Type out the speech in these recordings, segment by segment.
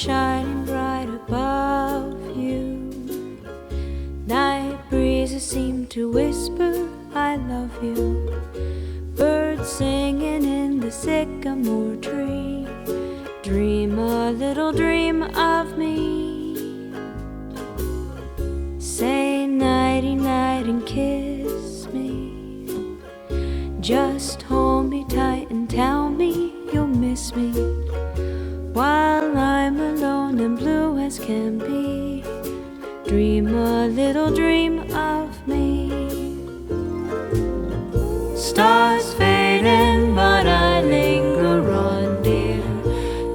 shining bright above you. Night breezes seem to whisper, I love you. Birds singing in the sycamore tree. Dream a little dream of me. Say nighty night and kiss me. Just hold me tight and tell me you'll miss me. While I'm alone and blue as can be, dream a little dream of me. Stars fading, but I linger on, dear,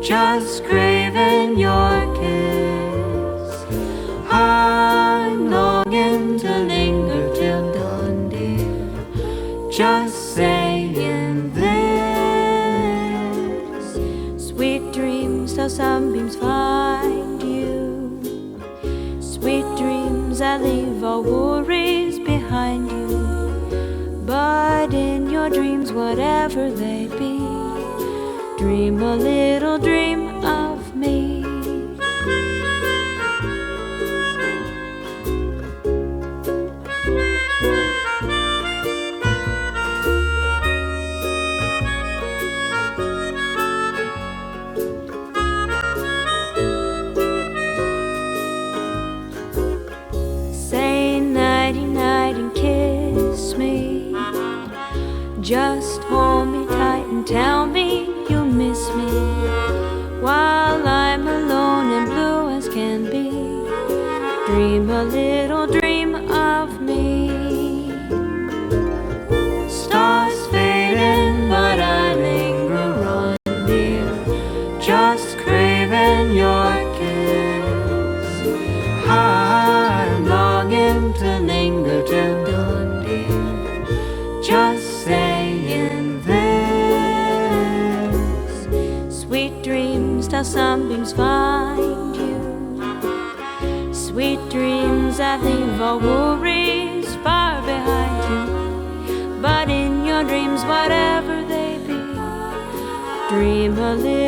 just craving your kiss. I'm longing to linger till dawn, dear, just saying this. Sweet dreams till sunbeams find you. Sweet dreams that leave all worries behind you. But in your dreams, whatever they be, dream a little dream of me. Say nighty night and kiss me. Just hold me tight and tell me you'll miss me. While I'm alone and blue as can be, dream a little dream of me. Stars fading, but I linger on, dear, just craving your kiss. I'm longing to linger till dawn, dear, just saying this. Sweet dreams till sunbeams find you. Sweet dreams that leave all worries far behind you. But in your dreams, whatever they be, dream a little